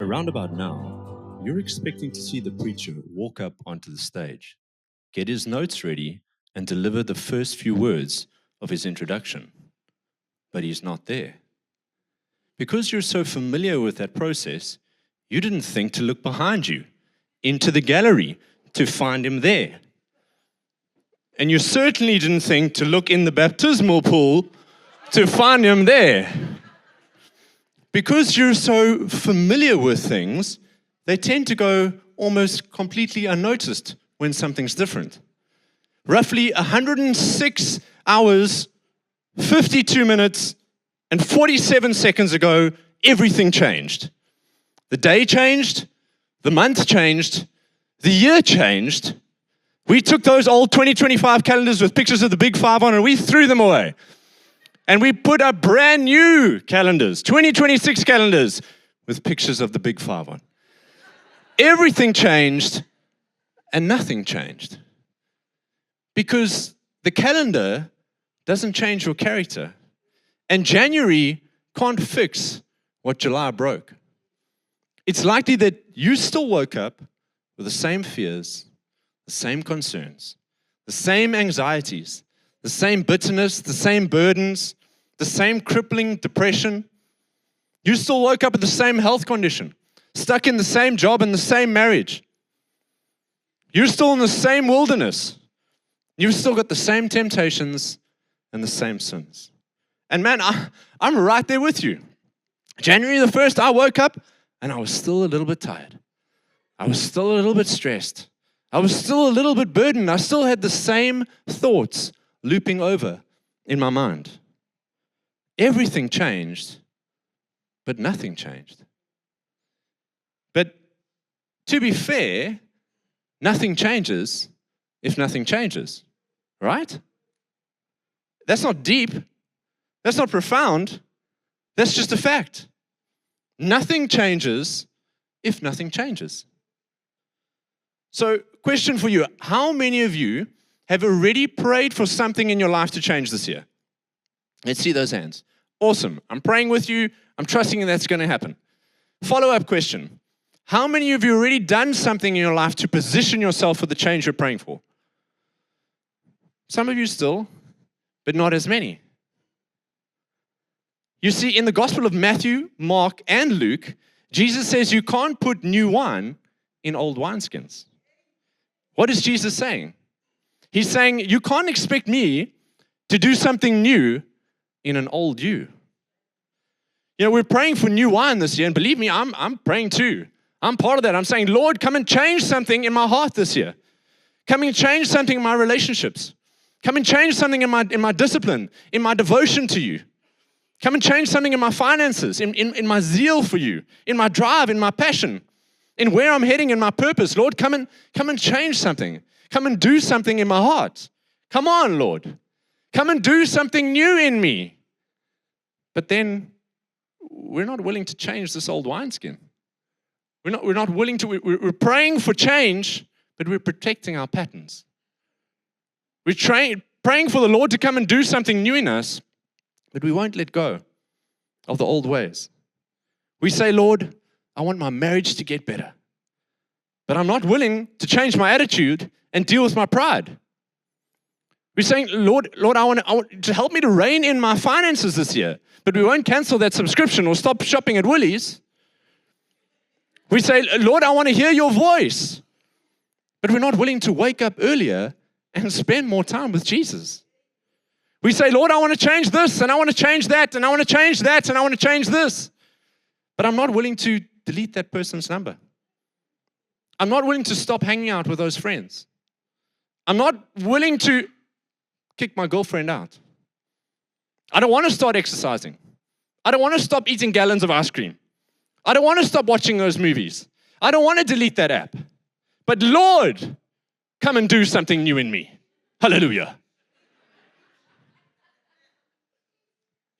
Around about now, you're expecting to see the preacher walk up onto the stage, get his notes ready, and deliver the first few words of his introduction. But he's not there. Because you're so familiar with that process, you didn't think to look behind you, into the gallery, to find him there. And you certainly didn't think to look in the baptismal pool to find him there. Because you're so familiar with things, they tend to go almost completely unnoticed when something's different. Roughly 106 hours, 52 minutes, and 47 seconds ago, everything changed. The day changed, the month changed, the year changed. We took those old 2025 calendars with pictures of the Big Five on and we threw them away. And we put up brand new calendars, 2026 calendars, with pictures of the Big Five on. Everything changed and nothing changed. Because the calendar doesn't change your character. And January can't fix what July broke. It's likely that you still woke up with the same fears, the same concerns, the same anxieties, the same bitterness, the same burdens, the same crippling depression. You still woke up with the same health condition, stuck in the same job and the same marriage. You're still in the same wilderness. You've still got the same temptations and the same sins. And man, I'm right there with you. January the 1st, I woke up and I was still a little bit tired. I was still a little bit stressed. I was still a little bit burdened. I still had the same thoughts looping over in my mind. Everything changed, but nothing changed. But to be fair, nothing changes if nothing changes, right? That's not deep. That's not profound. That's just a fact. Nothing changes if nothing changes. So, question for you, how many of you have already prayed for something in your life to change this year? Let's see those hands. Awesome. I'm praying with you. I'm trusting that's going to happen. Follow-up question. How many of you already done something in your life to position yourself for the change you're praying for? Some of you still, but not as many. You see, in the Gospel of Matthew, Mark, and Luke, Jesus says you can't put new wine in old wineskins. What is Jesus saying? He's saying you can't expect me to do something new in an old you. You know, we're praying for new wine this year, and believe me, I'm praying too. I'm part of that. I'm saying, Lord, come and change something in my heart this year. Come and change something in my relationships. Come and change something in my discipline, in my devotion to you. Come and change something in my finances, in my zeal for you, in my drive, in my passion, in where I'm heading, in my purpose. Lord, come and change something. Come and do something in my heart. Come on, Lord. Come and do something new in me. But then we're not willing to change this old wineskin. We're not willing to, we're praying for change, but we're protecting our patterns. We're praying for the Lord to come and do something new in us, but we won't let go of the old ways. We say, Lord, I want my marriage to get better, but I'm not willing to change my attitude and deal with my pride. We're saying, Lord, I want to help me to rein in my finances this year, but we won't cancel that subscription or stop shopping at Woolies. We say, Lord, I want to hear your voice, but we're not willing to wake up earlier and spend more time with Jesus. We say, Lord, I want to change this, and I want to change that, and I want to change that, and I want to change this. But I'm not willing to delete that person's number. I'm not willing to stop hanging out with those friends. I'm not willing to kick my girlfriend out. I don't want to start exercising. I don't want to stop eating gallons of ice cream. I don't want to stop watching those movies. I don't want to delete that app. But Lord, come and do something new in me. Hallelujah.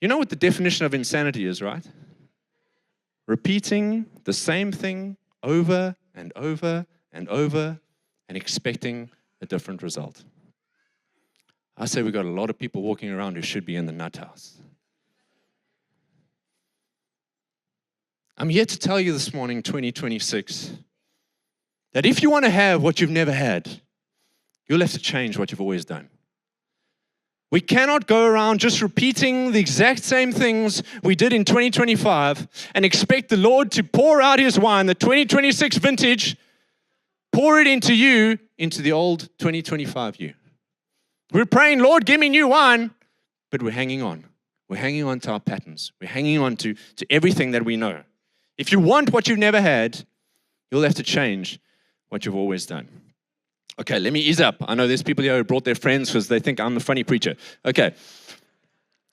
You know what the definition of insanity is, right? Repeating the same thing over and over and over and expecting a different result. I say we've got a lot of people walking around who should be in the nut house. I'm here to tell you this morning, 2026, that if you want to have what you've never had, you'll have to change what you've always done. We cannot go around just repeating the exact same things we did in 2025 and expect the Lord to pour out His wine, the 2026 vintage, pour it into you, into the old 2025 you. We're praying, Lord, give me new wine, but we're hanging on. We're hanging on to our patterns. We're hanging on to everything that we know. If you want what you've never had, you'll have to change what you've always done. Okay, let me ease up. I know there's people here who brought their friends because they think I'm the funny preacher. Okay.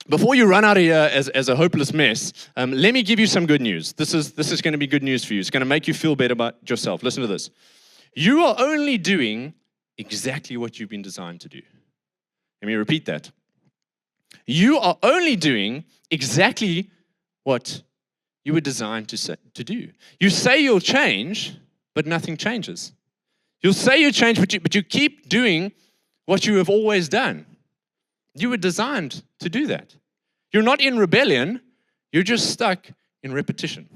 Before you run out of here as a hopeless mess, let me give you some good news. This is going to be good news for you. It's going to make you feel better about yourself. Listen to this. You are only doing exactly what you've been designed to do. Let me repeat that. You are only doing exactly what you were designed to do. You say you'll change, but nothing changes. You'll say you change, but you keep doing what you have always done. You were designed to do that. You're not in rebellion. You're just stuck in repetition.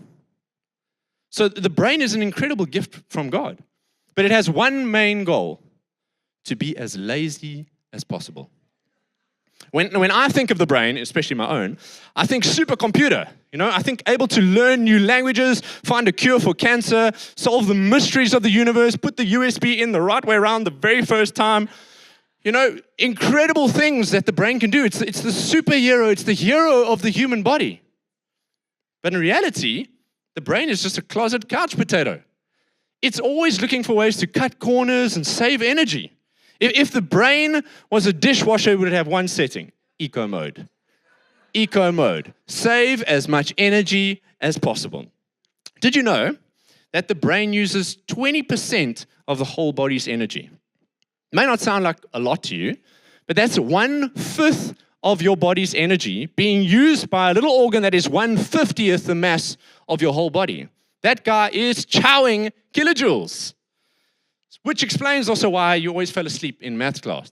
So the brain is an incredible gift from God, but it has one main goal: to be as lazy as possible. When I think of the brain, especially my own, I think supercomputer. I think able to learn new languages, find a cure for cancer, solve the mysteries of the universe, put the USB in the right way around the very first time. Incredible things that the brain can do. It's the superhero. It's the hero of the human body. But in reality, the brain is just a closet couch potato. It's always looking for ways to cut corners and save energy. If the brain was a dishwasher, it would have one setting: eco mode. Eco mode. Save as much energy as possible. Did you know that the brain uses 20% of the whole body's energy? It may not sound like a lot to you, but that's 1/5 of your body's energy being used by a little organ that is 1/50th the mass of your whole body. That guy is chowing kilojoules, which explains also why you always fell asleep in math class.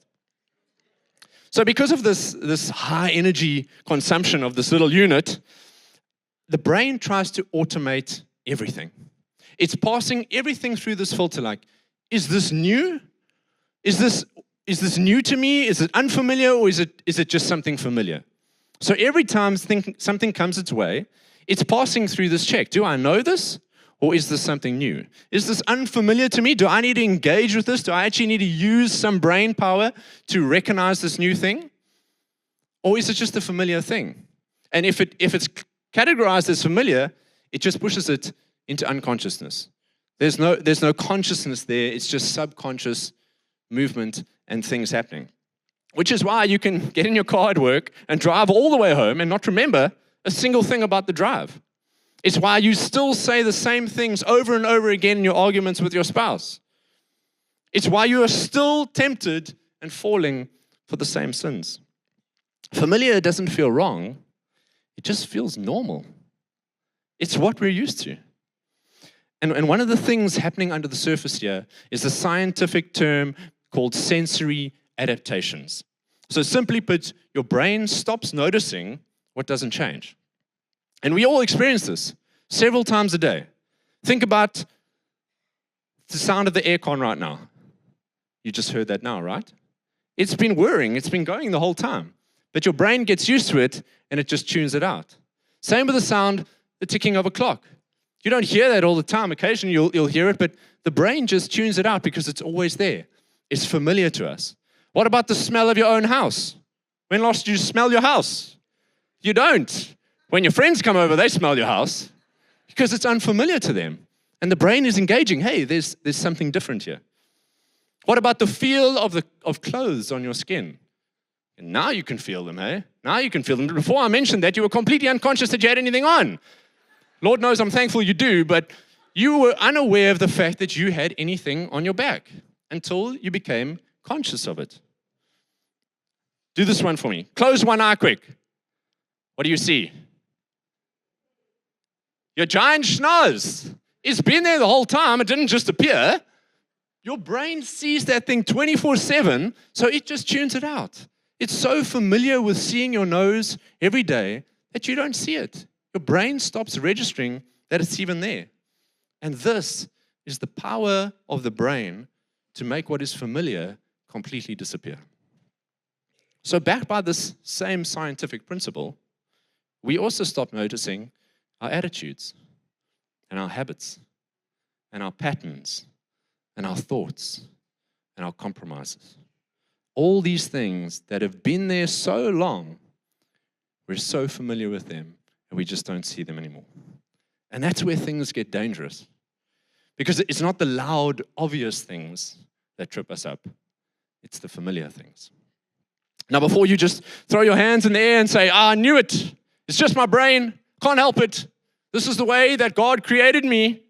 So because of this high energy consumption of this little unit, the brain tries to automate everything. It's passing everything through this filter like, is this new? Is this new to me? Is it unfamiliar, or is it just something familiar? So every time something comes its way, it's passing through this check. Do I know this? Or is this something new? Is this unfamiliar to me? Do I need to engage with this? Do I actually need to use some brain power to recognize this new thing? Or is it just a familiar thing? And if it's categorized as familiar, it just pushes it into unconsciousness. There's no consciousness there. It's just subconscious movement and things happening. Which is why you can get in your car at work and drive all the way home and not remember a single thing about the drive. It's why you still say the same things over and over again in your arguments with your spouse. It's why you are still tempted and falling for the same sins. Familiar doesn't feel wrong. It just feels normal. It's what we're used to. And one of the things happening under the surface here is a scientific term called sensory adaptations. So simply put, your brain stops noticing what doesn't change. And we all experience this several times a day. Think about the sound of the aircon right now. You just heard that now, right? It's been whirring, it's been going the whole time. But your brain gets used to it and it just tunes it out. Same with the sound, the ticking of a clock. You don't hear that all the time. Occasionally you'll hear it, but the brain just tunes it out because it's always there. It's familiar to us. What about the smell of your own house? When last did you smell your house? You don't. When your friends come over, they smell your house because it's unfamiliar to them. And the brain is engaging. Hey, there's something different here. What about the feel of clothes on your skin? And now you can feel them, hey? Now you can feel them. Before I mentioned that, you were completely unconscious that you had anything on. Lord knows I'm thankful you do, but you were unaware of the fact that you had anything on your back until you became conscious of it. Do this one for me. Close one eye quick. What do you see? Your giant schnoz. It's been there the whole time. It didn't just appear. Your brain sees that thing 24/7, so it just tunes it out. It's so familiar with seeing your nose every day that you don't see it. Your brain stops registering that it's even there. And this is the power of the brain to make what is familiar completely disappear. So backed by this same scientific principle, we also stop noticing our attitudes and our habits and our patterns and our thoughts and our compromises. All these things that have been there so long, we're so familiar with them and we just don't see them anymore. And that's where things get dangerous. Because it's not the loud, obvious things that trip us up. It's the familiar things. Now, before you just throw your hands in the air and say, I knew it. It's just my brain. Can't help it. This is the way that God created me.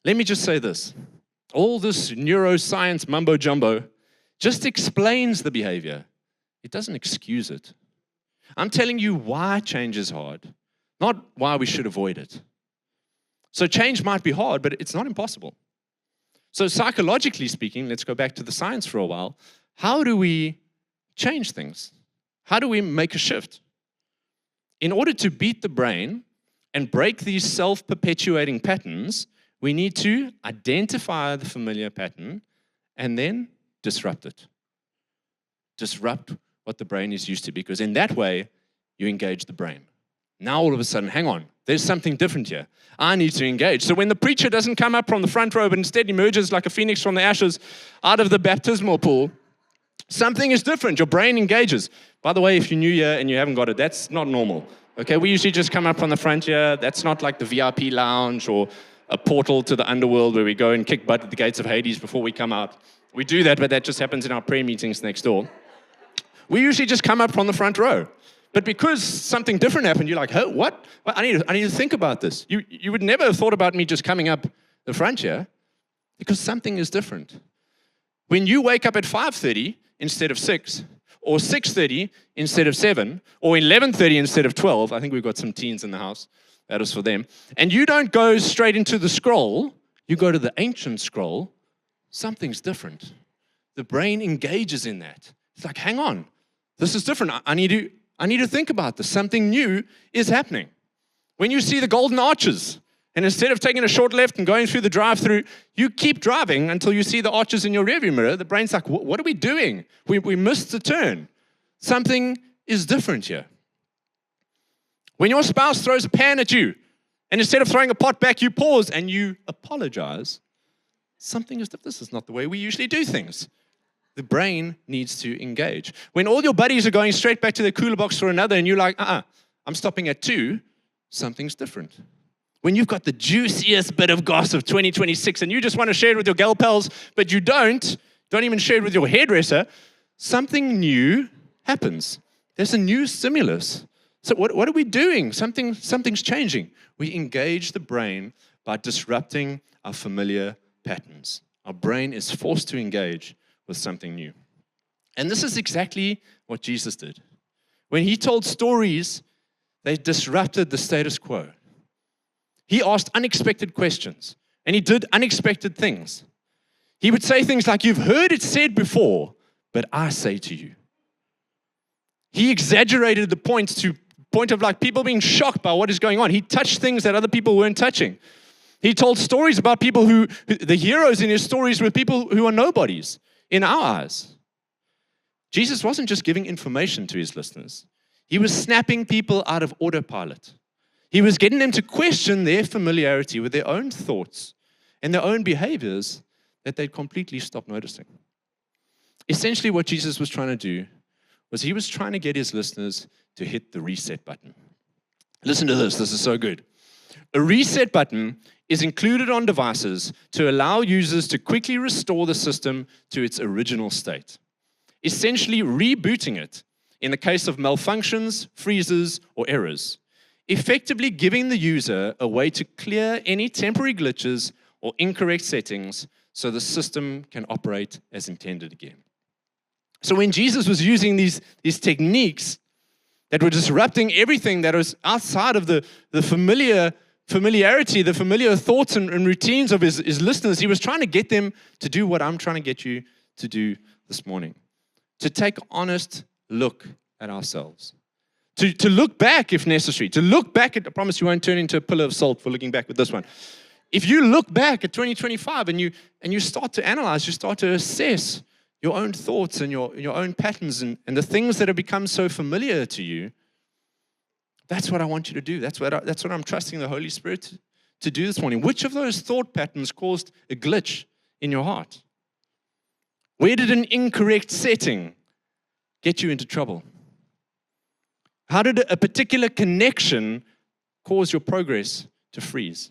Let me just say this. All this neuroscience mumbo-jumbo just explains the behavior. It doesn't excuse it. I'm telling you why change is hard, not why we should avoid it. So change might be hard, but it's not impossible. So psychologically speaking, let's go back to the science for a while. How do we change things? How do we make a shift? In order to beat the brain and break these self-perpetuating patterns, we need to identify the familiar pattern and then disrupt it. Disrupt what the brain is used to, because in that way, you engage the brain. Now all of a sudden, hang on, there's something different here. I need to engage. So when the preacher doesn't come up from the front row, but instead emerges like a phoenix from the ashes out of the baptismal pool, something is different. Your brain engages. By the way, if you're new here and you haven't got it, that's not normal. Okay, we usually just come up from the front here. That's not like the VIP lounge or a portal to the underworld where we go and kick butt at the gates of Hades before we come out. We do that, but that just happens in our prayer meetings next door. We usually just come up from the front row. But because something different happened, you're like, oh, what? Well, I need to think about this. You would never have thought about me just coming up the front here because something is different. When you wake up at 5:30 instead of 6, or 6:30 instead of 7, or 11:30 instead of 12, I think we've got some teens in the house, that is for them, and you don't go straight into the scroll, you go to the ancient scroll, something's different. The brain engages in that. It's like, hang on, this is different. I need to think about this. Something new is happening. When you see the golden arches, and instead of taking a short left and going through the drive-through, you keep driving until you see the arches in your rearview mirror. The brain's like, what are we doing? We missed the turn. Something is different here. When your spouse throws a pan at you, and instead of throwing a pot back, you pause and you apologize, something is different. This is not the way we usually do things. The brain needs to engage. When all your buddies are going straight back to their cooler box for another, and you're like, I'm stopping at 2, something's different. When you've got the juiciest bit of gossip 2026 and you just want to share it with your gal pals, but you don't even share it with your hairdresser, something new happens. There's a new stimulus. So what are we doing? Something's changing. We engage the brain by disrupting our familiar patterns. Our brain is forced to engage with something new. And this is exactly what Jesus did. When he told stories, they disrupted the status quo. He asked unexpected questions, and he did unexpected things. He would say things like, you've heard it said before, but I say to you. He exaggerated the point of like people being shocked by what is going on. He touched things that other people weren't touching. He told stories about people who the heroes in his stories were people who are nobodies in our eyes. Jesus wasn't just giving information to his listeners. He was snapping people out of autopilot. He was getting them to question their familiarity with their own thoughts and their own behaviors that they'd completely stopped noticing. Essentially, what Jesus was trying to do was he was trying to get his listeners to hit the reset button. Listen to this. This is so good. A reset button is included on devices to allow users to quickly restore the system to its original state, essentially rebooting it in the case of malfunctions, freezes, or errors, effectively giving the user a way to clear any temporary glitches or incorrect settings so the system can operate as intended again. So when Jesus was using these techniques that were disrupting everything that was outside of the familiarity, the familiar thoughts and routines of his listeners, he was trying to get them to do what I'm trying to get you to do this morning. To take an honest look at ourselves. To look back if necessary, to look back at, I promise you won't turn into a pillar of salt for looking back with this one. If you look back at 2025 and you start to analyze, you start to assess your own thoughts and your own patterns and the things that have become so familiar to you, that's what I want you to do. That's what I'm trusting the Holy Spirit to do this morning. Which of those thought patterns caused a glitch in your heart? Where did an incorrect setting get you into trouble? How did a particular connection cause your progress to freeze?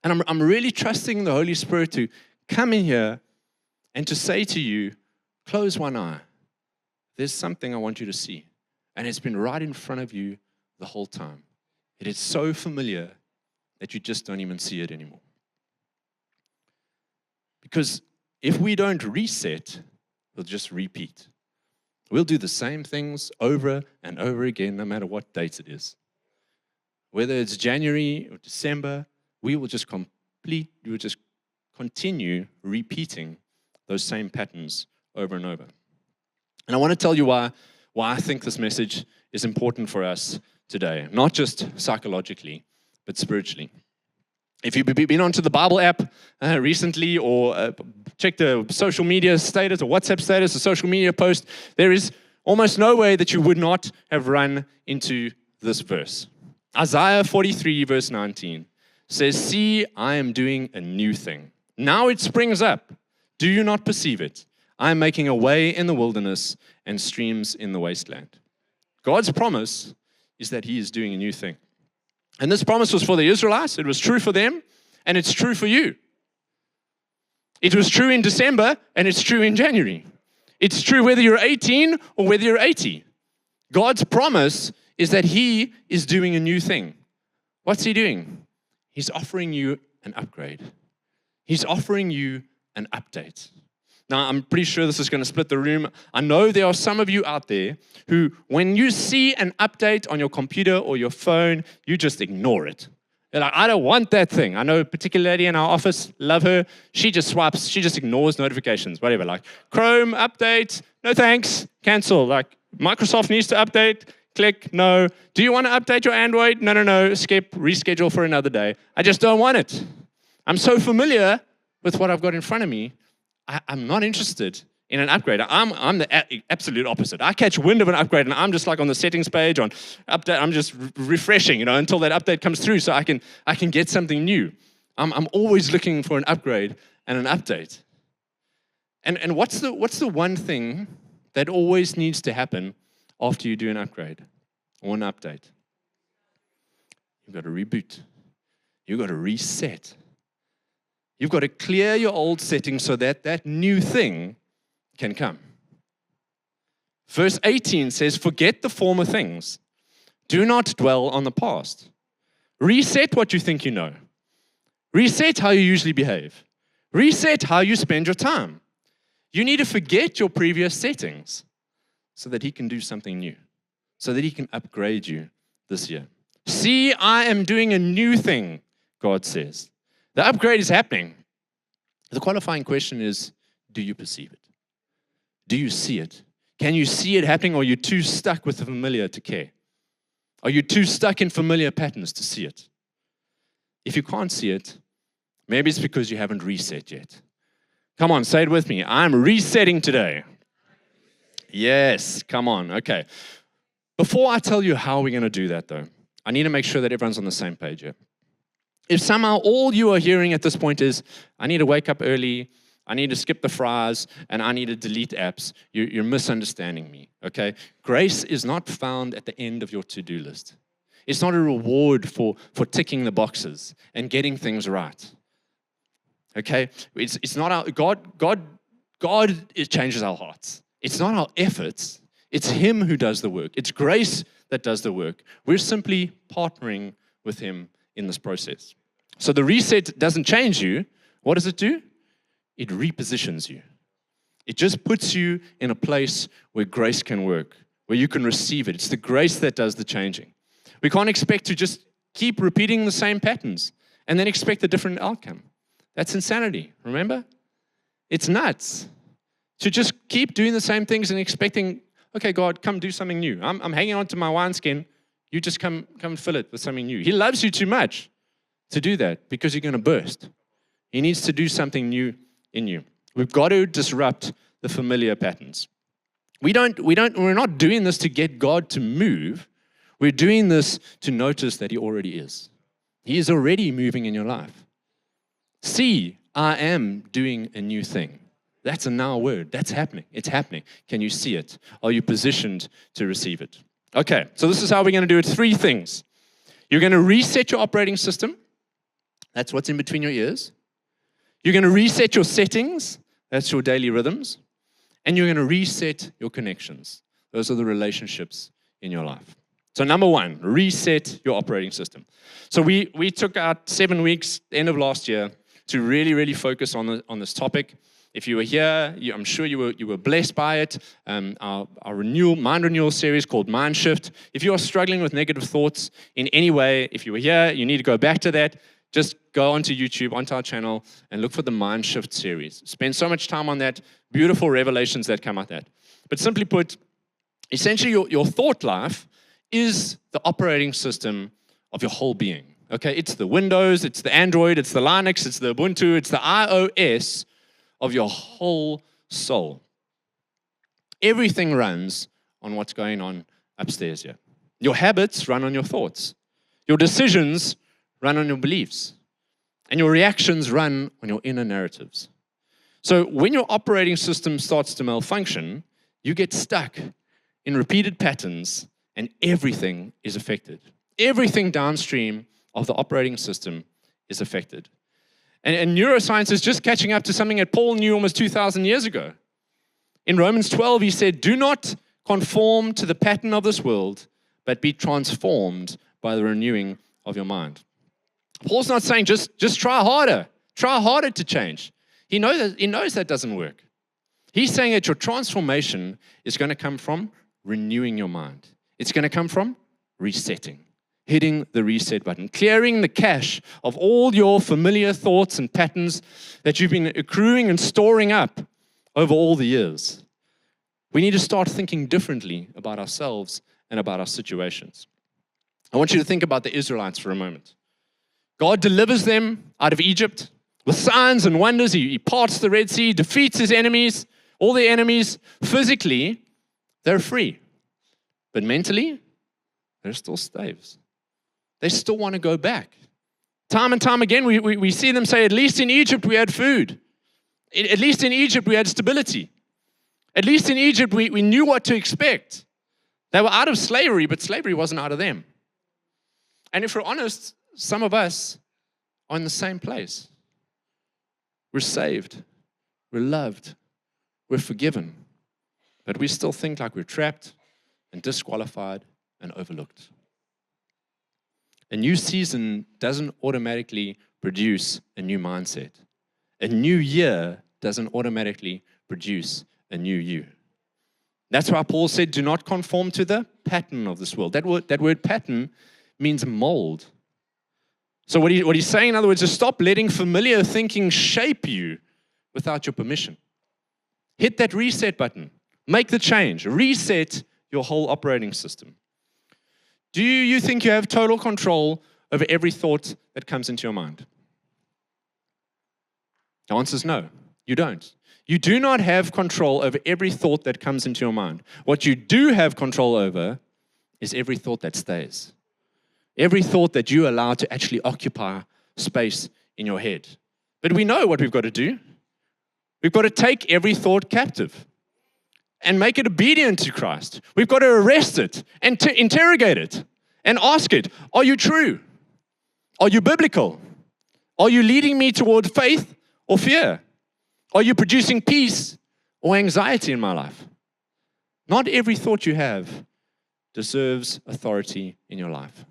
And I'm really trusting the Holy Spirit to come in here and to say to you, close one eye. There's something I want you to see. And it's been right in front of you the whole time. It is so familiar that you just don't even see it anymore. Because if we don't reset, we'll just repeat. We'll do the same things over and over again, no matter what date it is. Whether it's January or December, we will just continue repeating those same patterns over and over. And I want to tell you why I think this message is important for us today, not just psychologically, but spiritually. If you've been onto the Bible app recently or checked the social media status or WhatsApp status or social media post, there is almost no way that you would not have run into this verse. Isaiah 43 verse 19 says, "See, I am doing a new thing. Now it springs up. Do you not perceive it? I am making a way in the wilderness and streams in the wasteland." God's promise is that He is doing a new thing. And this promise was for the Israelites. It was true for them, and it's true for you. It was true in December, and it's true in January. It's true whether you're 18 or whether you're 80. God's promise is that He is doing a new thing. What's He doing? He's offering you an upgrade. He's offering you an update. Now, I'm pretty sure this is going to split the room. I know there are some of you out there who, when you see an update on your computer or your phone, you just ignore it. You're like, I don't want that thing. I know a particular lady in our office, love her. She just ignores notifications, whatever. Like, Chrome, update, no thanks, cancel. Like, Microsoft needs to update, click, no. Do you want to update your Android? No, skip, reschedule for another day. I just don't want it. I'm so familiar with what I've got in front of me. I'm not interested in an upgrade. I'm the absolute opposite. I catch wind of an upgrade and I'm just like on the settings page on update. I'm just refreshing, until that update comes through so I can get something new. I'm always looking for an upgrade and an update. And what's the one thing that always needs to happen after you do an upgrade or an update? You've got to reboot. You've got to reset. You've got to clear your old settings so that new thing can come. Verse 18 says, "Forget the former things. Do not dwell on the past. Reset what you think you know. Reset how you usually behave. Reset how you spend your time. You need to forget your previous settings so that He can do something new, so that He can upgrade you this year. See, I am doing a new thing," God says. The upgrade is happening. The qualifying question is, do you perceive it? Do you see it? Can you see it happening, or are you too stuck with the familiar to care? Are you too stuck in familiar patterns to see it? If you can't see it, maybe it's because you haven't reset yet. Come on, say it with me. I'm resetting today. Yes, come on. Okay. Before I tell you how we're going to do that, though, I need to make sure that everyone's on the same page here. If somehow all you are hearing at this point is, I need to wake up early, I need to skip the fries, and I need to delete apps, you're misunderstanding me, okay? Grace is not found at the end of your to-do list. It's not a reward for ticking the boxes and getting things right, okay? It's not our, God it changes our hearts. It's not our efforts, it's Him who does the work. It's grace that does the work. We're simply partnering with Him in this process. So the reset doesn't change you. What does it do? It repositions you. It just puts you in a place where grace can work, where you can receive it. It's the grace that does the changing. We can't expect to just keep repeating the same patterns and then expect a different outcome. That's insanity, remember? It's nuts to just keep doing the same things and expecting okay, God, come do something new. I'm hanging on to my wineskin. You just come fill it with something new. He loves you too much to do that because you're going to burst. He needs to do something new in you. We've got to disrupt the familiar patterns. We're not doing this to get God to move. We're doing this to notice that He already is. He is already moving in your life. See, I am doing a new thing. That's a now word. That's happening. It's happening. Can you see it? Are you positioned to receive it? Okay, so this is how we're going to do it. 3 things. You're going to reset your operating system. That's what's in between your ears. You're going to reset your settings. That's your daily rhythms. And you're going to reset your connections. Those are the relationships in your life. So number 1, reset your operating system. So we took out 7 weeks, end of last year, to really, really focus on this topic. If you were here, I'm sure you were blessed by it. Our mind renewal series called Mind Shift. If you are struggling with negative thoughts in any way, if you were here, you need to go back to that. Just go onto YouTube, onto our channel, and look for the Mind Shift series. Spend so much time on that. Beautiful revelations that come out of that. But simply put, essentially your thought life is the operating system of your whole being. Okay, it's the Windows, it's the Android, it's the Linux, it's the Ubuntu, it's the iOS of your whole soul. Everything runs on what's going on upstairs here. Your habits run on your thoughts. Your decisions run on your beliefs. And your reactions run on your inner narratives. So when your operating system starts to malfunction, you get stuck in repeated patterns and everything is affected. Everything downstream of the operating system is affected. And neuroscience is just catching up to something that Paul knew almost 2,000 years ago. In Romans 12, he said, do not conform to the pattern of this world, but be transformed by the renewing of your mind. Paul's not saying just try harder to change. He knows that doesn't work. He's saying that your transformation is going to come from renewing your mind. It's going to come from resetting, hitting the reset button, clearing the cache of all your familiar thoughts and patterns that you've been accruing and storing up over all the years. We need to start thinking differently about ourselves and about our situations. I want you to think about the Israelites for a moment. God delivers them out of Egypt with signs and wonders. He parts the Red Sea, defeats his enemies, all the enemies. Physically, they're free. But mentally, they're still slaves. They still want to go back. Time and time again, we see them say, at least in Egypt we had food. At least in Egypt we had stability. At least in Egypt we knew what to expect. They were out of slavery, but slavery wasn't out of them. And if we're honest, some of us are in the same place. We're saved. We're loved. We're forgiven. But we still think like we're trapped and disqualified and overlooked. A new season doesn't automatically produce a new mindset. A new year doesn't automatically produce a new you. That's why Paul said, do not conform to the pattern of this world. That word pattern means mold. So what he's saying, in other words, is stop letting familiar thinking shape you without your permission. Hit that reset button. Make the change. Reset your whole operating system. Do you think you have total control over every thought that comes into your mind? The answer is no, you don't. You do not have control over every thought that comes into your mind. What you do have control over is every thought that stays. Every thought that you allow to actually occupy space in your head. But we know what we've got to do. We've got to take every thought captive and make it obedient to Christ. We've got to arrest it and to interrogate it and ask it, are you true? Are you biblical? Are you leading me toward faith or fear? Are you producing peace or anxiety in my life? Not every thought you have deserves authority in your life.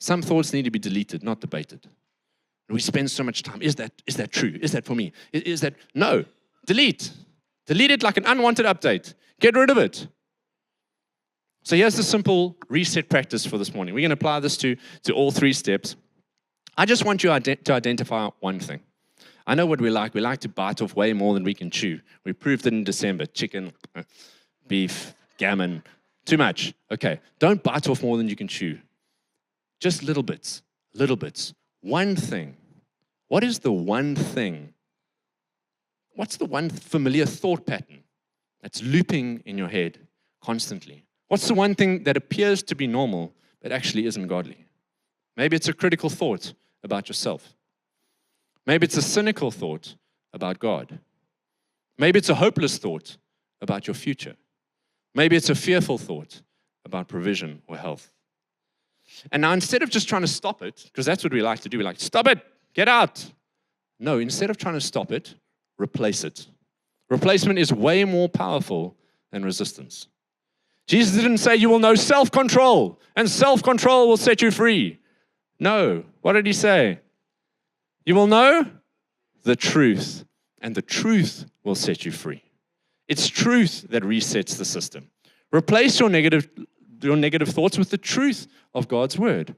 Some thoughts need to be deleted, not debated. And we spend so much time, is that true? Is that for me? Is that, no, delete. Delete it like an unwanted update. Get rid of it. So here's the simple reset practice for this morning. We're going to apply this to all 3 steps. I just want you to identify one thing. I know what we like. We like to bite off way more than we can chew. We proved it in December. Chicken, beef, backgammon. Too much. Okay. Don't bite off more than you can chew. Just little bits. Little bits. One thing. What is the one thing? What's the one familiar thought pattern that's looping in your head constantly? What's the one thing that appears to be normal but actually isn't godly? Maybe it's a critical thought about yourself. Maybe it's a cynical thought about God. Maybe it's a hopeless thought about your future. Maybe it's a fearful thought about provision or health. And now instead of just trying to stop it, because that's what we like to do, we like, stop it, get out. No, instead of trying to stop it, replace it. Replacement is way more powerful than resistance. Jesus didn't say you will know self-control, and self-control will set you free. No. What did he say? You will know the truth, and the truth will set you free. It's truth that resets the system. Replace your negative thoughts with the truth of God's word.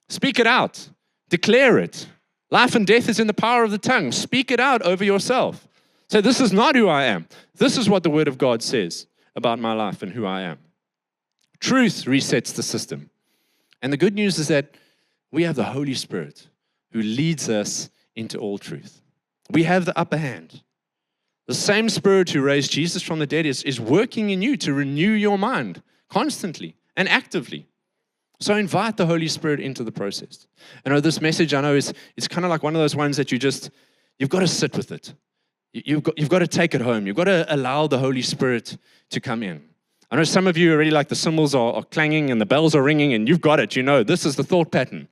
Speak it out. Declare it. Life and death is in the power of the tongue. Speak it out over yourself. Say, this is not who I am. This is what the word of God says about my life and who I am. Truth resets the system. And the good news is that we have the Holy Spirit who leads us into all truth. We have the upper hand. The same Spirit who raised Jesus from the dead is working in you to renew your mind constantly and actively. So invite the Holy Spirit into the process. This message, I know, is kind of like one of those ones that you've got to sit with it. You've got to take it home. You've got to allow the Holy Spirit to come in. I know some of you already, like, the cymbals are clanging and the bells are ringing, and you've got it. You know, this is the thought pattern.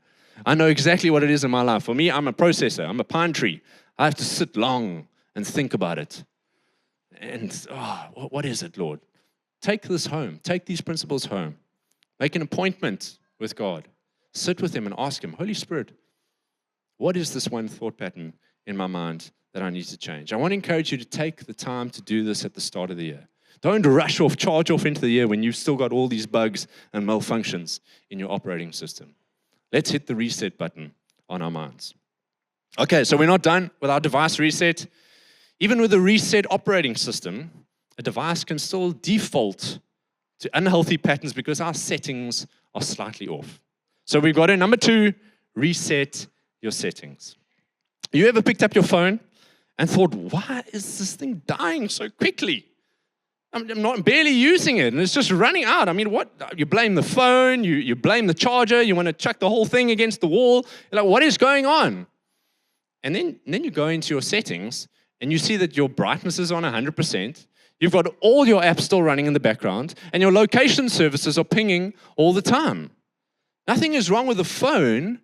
I know exactly what it is in my life. For me, I'm a processor. I'm a pine tree. I have to sit long and think about it. And, what is it, Lord? Take this home. Take these principles home. Make an appointment with God. Sit with Him and ask Him, Holy Spirit, what is this one thought pattern in my mind that I need to change? I want to encourage you to take the time to do this at the start of the year. Don't charge off into the year when you've still got all these bugs and malfunctions in your operating system. Let's hit the reset button on our minds. Okay, so we're not done with our device reset. Even with a reset operating system, a device can still default to unhealthy patterns because our settings are slightly off. So we've got number 2, reset your settings. You ever picked up your phone and thought, why is this thing dying so quickly? I'm barely using it, and it's just running out. I mean, what? You blame the phone, you blame the charger, you want to chuck the whole thing against the wall. You're like, what is going on? And then you go into your settings, and you see that your brightness is on 100%. You've got all your apps still running in the background, and your location services are pinging all the time. Nothing is wrong with the phone.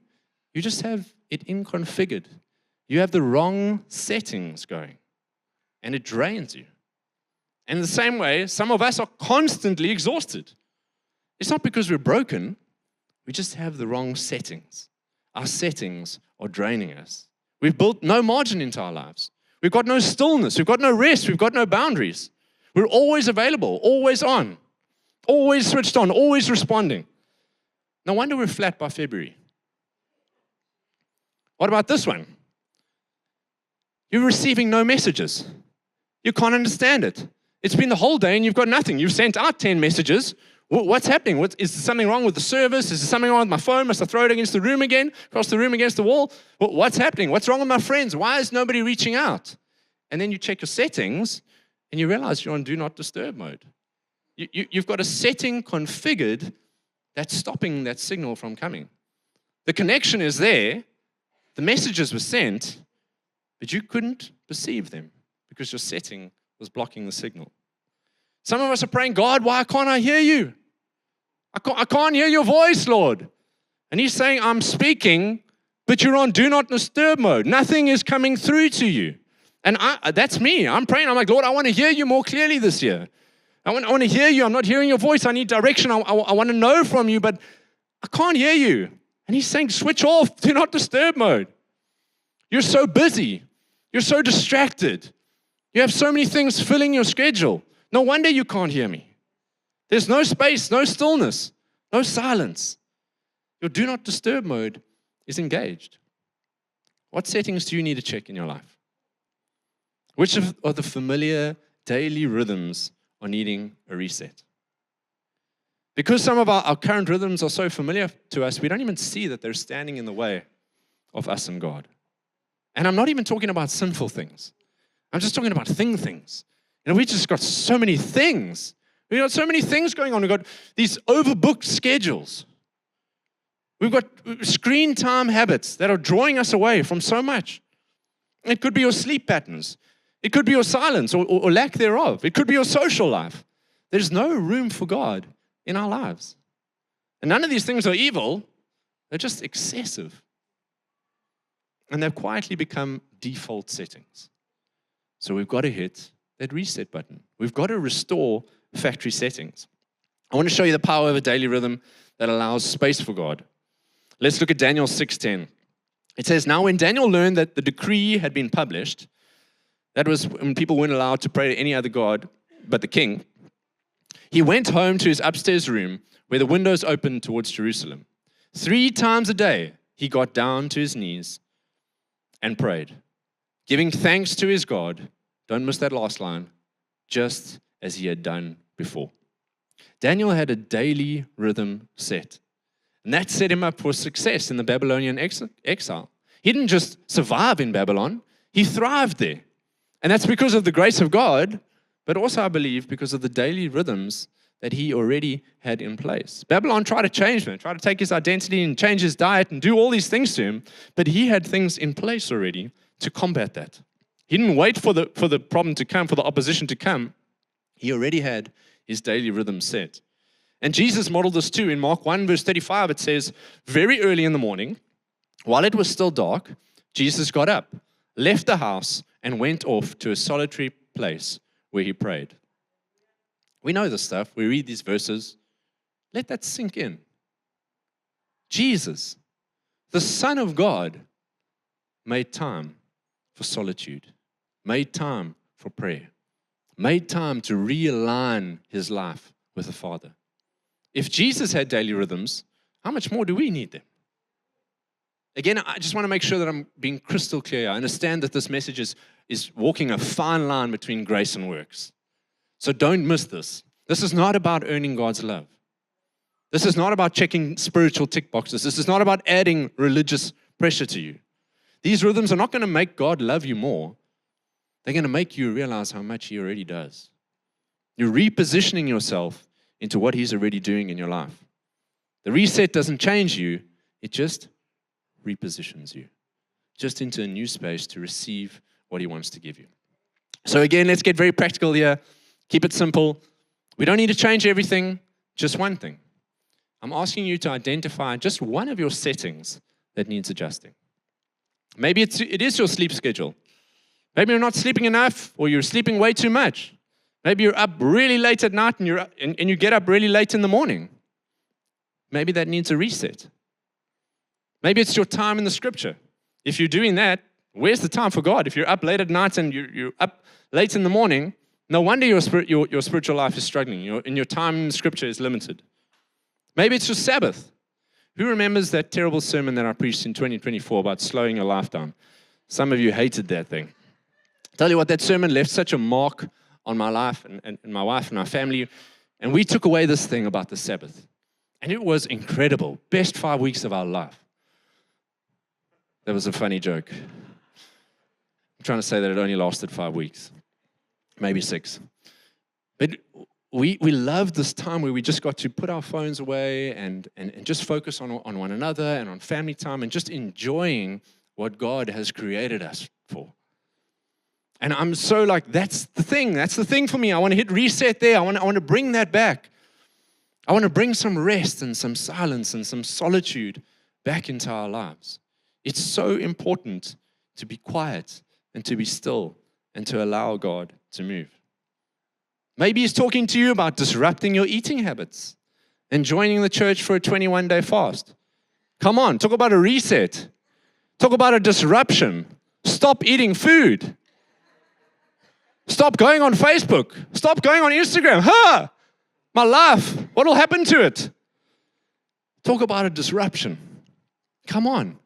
You just have it inconfigured. You have the wrong settings going, and it drains you. And in the same way, some of us are constantly exhausted. It's not because we're broken. We just have the wrong settings. Our settings are draining us. We've built no margin into our lives. We've got no stillness. We've got no rest. We've got no boundaries. We're always available, always on, always switched on, always responding. No wonder we're flat by February. What about this one? You're receiving no messages. You can't understand it. It's been the whole day and you've got nothing. You've sent out 10 messages. What's happening? Is there something wrong with the service? Is there something wrong with my phone? Must I throw it against the room again? Across the room against the wall? What's happening? What's wrong with my friends? Why is nobody reaching out? And then you check your settings and you realize you're on do not disturb mode. You've got a setting configured that's stopping that signal from coming. The connection is there. The messages were sent, but you couldn't perceive them because your setting was blocking the signal. Some of us are praying, God, why can't I hear you? I can't hear your voice, Lord. And He's saying, I'm speaking, but you're on do not disturb mode. Nothing is coming through to you. And that's me. I'm praying. I'm like, Lord, I want to hear you more clearly this year. I want to hear you. I'm not hearing your voice. I need direction. I want to know from you, but I can't hear you. And He's saying, switch off, do not disturb mode. You're so busy. You're so distracted. You have so many things filling your schedule. No wonder you can't hear me. There's no space, no stillness, no silence. Your do not disturb mode is engaged. What settings do you need to check in your life? Which of the familiar daily rhythms are needing a reset. Because some of our current rhythms are so familiar to us, we don't even see that they're standing in the way of us and God. And I'm not even talking about sinful things. I'm just talking about things. We just got so many things. We've got so many things going on. We've got these overbooked schedules. We've got screen time habits that are drawing us away from so much. It could be your sleep patterns. It could be your silence or lack thereof. It could be your social life. There's no room for God in our lives. And none of these things are evil. They're just excessive. And they've quietly become default settings. So we've got to hit that reset button. We've got to restore factory settings. I want to show you the power of a daily rhythm that allows space for God. Let's look at Daniel 6:10. It says, "Now when Daniel learned that the decree had been published," that was when people weren't allowed to pray to any other god but the king, "he went home to his upstairs room where the windows opened towards Jerusalem. 3 times a day he got down to his knees and prayed, giving thanks to his God," don't miss that last line, "just as he had done before." Daniel had a daily rhythm set. And that set him up for success in the Babylonian exile. He didn't just survive in Babylon, he thrived there. And that's because of the grace of God, but also, I believe, because of the daily rhythms that he already had in place. Babylon tried to change him, tried to take his identity and change his diet and do all these things to him, but he had things in place already to combat that. He didn't wait for the problem to come, for the opposition to come. He already had his daily rhythm set. And Jesus modeled this too. In Mark 1, verse 35, it says, "Very early in the morning, while it was still dark, Jesus got up, left the house, and went off to a solitary place where he prayed." We know this stuff. We read these verses. Let that sink in. Jesus, the Son of God, made time for solitude, made time for prayer, made time to realign his life with the Father. If Jesus had daily rhythms, how much more do we need them? Again, I just want to make sure that I'm being crystal clear. I understand that this message is walking a fine line between grace and works. So don't miss this. This is not about earning God's love. This is not about checking spiritual tick boxes. This is not about adding religious pressure to you. These rhythms are not going to make God love you more. They're going to make you realize how much he already does. You're repositioning yourself into what he's already doing in your life. The reset doesn't change you. It just repositions you just into a new space to receive what he wants to give you. So again, let's get very practical here. Keep it simple. We don't need to change everything, just one thing. I'm asking you to identify just one of your settings that needs adjusting. Maybe it is your sleep schedule. Maybe you're not sleeping enough, or you're sleeping way too much. Maybe you're up really late at night and you get up really late in the morning. Maybe that needs a reset. Maybe it's your time in the scripture. If you're doing that, where's the time for God? If you're up late at night and you're up late in the morning, no wonder your spiritual life is struggling. Your time in the scripture is limited. Maybe it's your Sabbath. Who remembers that terrible sermon that I preached in 2024 about slowing your life down? Some of you hated that thing. Tell you what, that sermon left such a mark on my life and my wife and our family. And we took away this thing about the Sabbath. And it was incredible. Best 5 weeks of our life. That was a funny joke. I'm trying to say that it only lasted 5 weeks. Maybe 6. But we loved this time where we just got to put our phones away and just focus on one another and on family time and just enjoying what God has created us for. And I'm so like, that's the thing. That's the thing for me. I want to hit reset there. I want to bring that back. I want to bring some rest and some silence and some solitude back into our lives. It's so important to be quiet and to be still and to allow God to move. Maybe he's talking to you about disrupting your eating habits and joining the church for a 21-day fast. Come on, talk about a reset. Talk about a disruption. Stop eating food. Stop going on Facebook. Stop going on Instagram. My life, what will happen to it? Talk about a disruption. Come on.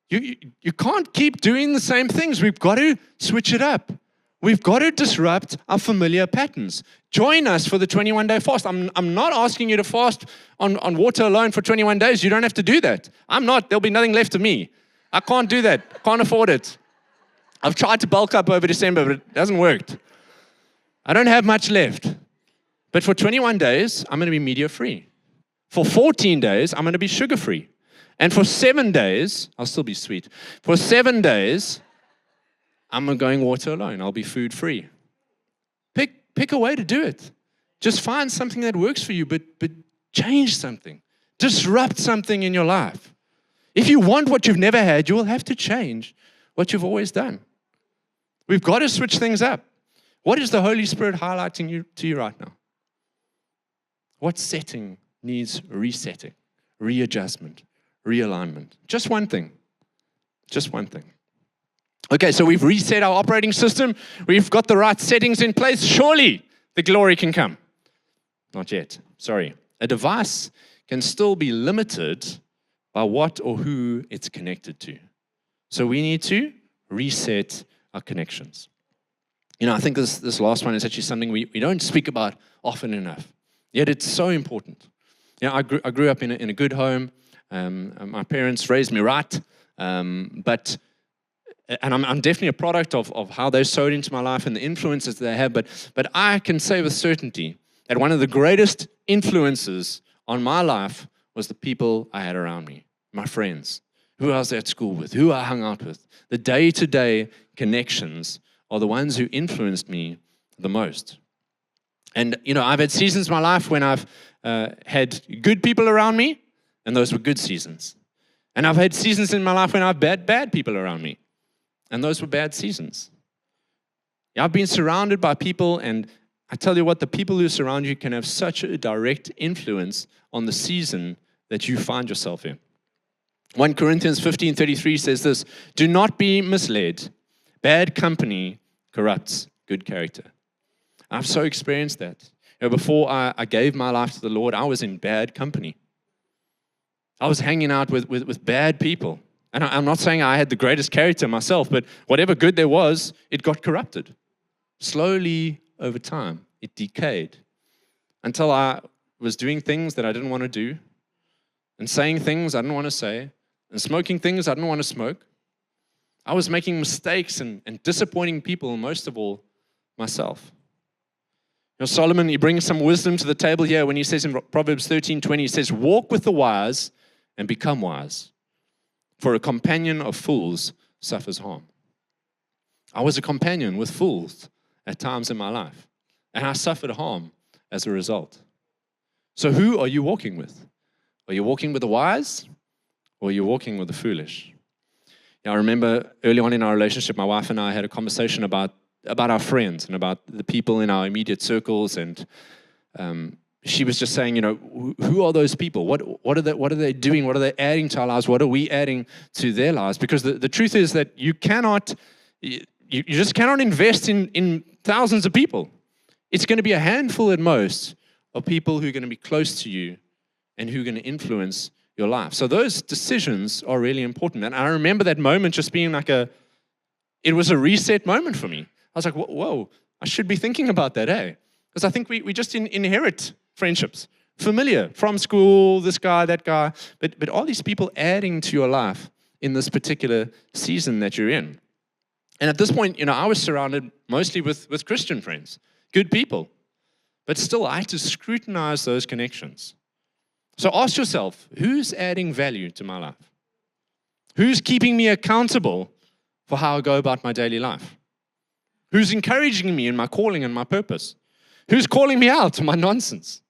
You can't keep doing the same things. We've got to switch it up. We've got to disrupt our familiar patterns. Join us for the 21-day fast. I'm not asking you to fast on water alone for 21 days. You don't have to do that. I'm not. There'll be nothing left of me. I can't do that. Can't afford it. I've tried to bulk up over December, but it hasn't worked. I don't have much left. But for 21 days, I'm going to be media-free. For 14 days, I'm going to be sugar-free. And for 7 days, I'll still be sweet. For 7 days, I'm going water alone. I'll be food-free. Pick a way to do it. Just find something that works for you, but change something. Disrupt something in your life. If you want what you've never had, you will have to change what you've always done. We've got to switch things up. What is the Holy Spirit highlighting to you right now? What setting needs resetting, readjustment, realignment? Just one thing. Just one thing. Okay, so we've reset our operating system. We've got the right settings in place. Surely the glory can come. Not yet. Sorry. A device can still be limited by what or who it's connected to. So we need to reset our connections. You know, I think this last one is actually something we don't speak about often enough. Yet it's so important. You know, I grew up in a good home. My parents raised me right. And I'm definitely a product of how they sowed into my life and the influences they have. But I can say with certainty that one of the greatest influences on my life was the people I had around me, my friends, who I was at school with, who I hung out with. The day-to-day connections are the ones who influenced me the most. And, you know, I've had seasons in my life when I've had good people around me, and those were good seasons. And I've had seasons in my life when I've had bad people around me, and those were bad seasons. Yeah, I've been surrounded by people, and I tell you what, the people who surround you can have such a direct influence on the season that you find yourself in. 1 Corinthians 15:33 says this, "Do not be misled. Bad company corrupts good character." I've so experienced that. You know, before I gave my life to the Lord, I was in bad company. I was hanging out with bad people. And I'm not saying I had the greatest character myself, but whatever good there was, it got corrupted. Slowly, over time, it decayed until I was doing things that I didn't want to do and saying things I didn't want to say and smoking things I didn't want to smoke. I was making mistakes and disappointing people, most of all, myself. You know, Solomon, he brings some wisdom to the table here when he says in Proverbs 13:20, he says, "Walk with the wise and become wise, for a companion of fools suffers harm." I was a companion with fools at times in my life, and I suffered harm as a result. So who are you walking with? Are you walking with the wise, or are you walking with the foolish? I remember early on in our relationship, my wife and I had a conversation about our friends and about the people in our immediate circles, and she was just saying, you know, who are those people? What are they doing? What are they adding to our lives? What are we adding to their lives? Because the truth is that you just cannot invest in thousands of people. It's going to be a handful at most of people who are going to be close to you and who are going to influence your life. So those decisions are really important. And I remember that moment just being like it was a reset moment for me. I was like, whoa, I should be thinking about that, eh? Because I think we just inherit friendships, familiar, from school, this guy, that guy. But are these people adding to your life in this particular season that you're in? And at this point, you know, I was surrounded mostly with Christian friends, good people. But still, I had to scrutinize those connections. So ask yourself, who's adding value to my life? Who's keeping me accountable for how I go about my daily life? Who's encouraging me in my calling and my purpose? Who's calling me out on my nonsense?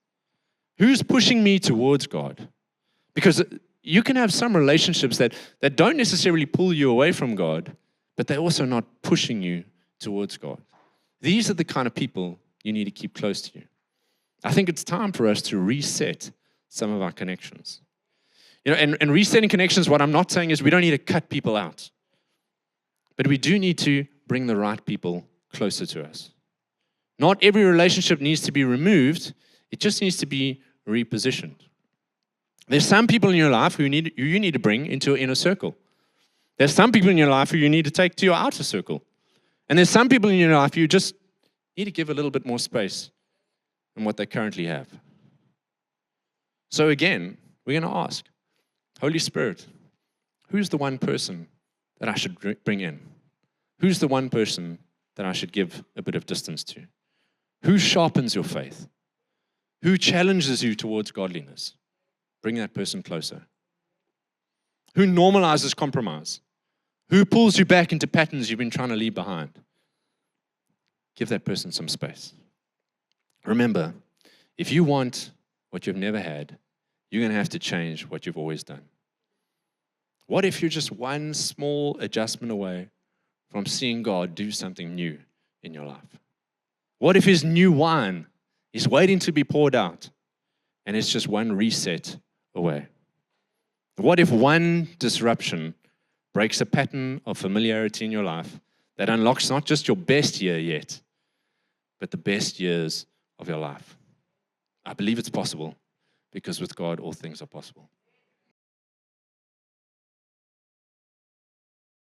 Who's pushing me towards God? Because you can have some relationships that don't necessarily pull you away from God, but they're also not pushing you towards God. These are the kind of people you need to keep close to you. I think it's time for us to reset some of our connections. You know, and resetting connections, what I'm not saying is we don't need to cut people out. But we do need to bring the right people closer to us. Not every relationship needs to be removed. It just needs to be repositioned. There's some people in your life who you need to bring into your inner circle. There's some people in your life who you need to take to your outer circle. And there's some people in your life you just need to give a little bit more space than what they currently have. So again, we're going to ask, Holy Spirit, who's the one person that I should bring in? Who's the one person that I should give a bit of distance to? Who sharpens your faith? Who challenges you towards godliness? Bring that person closer. Who normalizes compromise? Who pulls you back into patterns you've been trying to leave behind? Give that person some space. Remember, if you want what you've never had, you're going to have to change what you've always done. What if you're just one small adjustment away from seeing God do something new in your life? What if His new wine is waiting to be poured out and it's just one reset away? What if one disruption breaks a pattern of familiarity in your life that unlocks not just your best year yet, but the best years of your life? I believe it's possible because with God, all things are possible.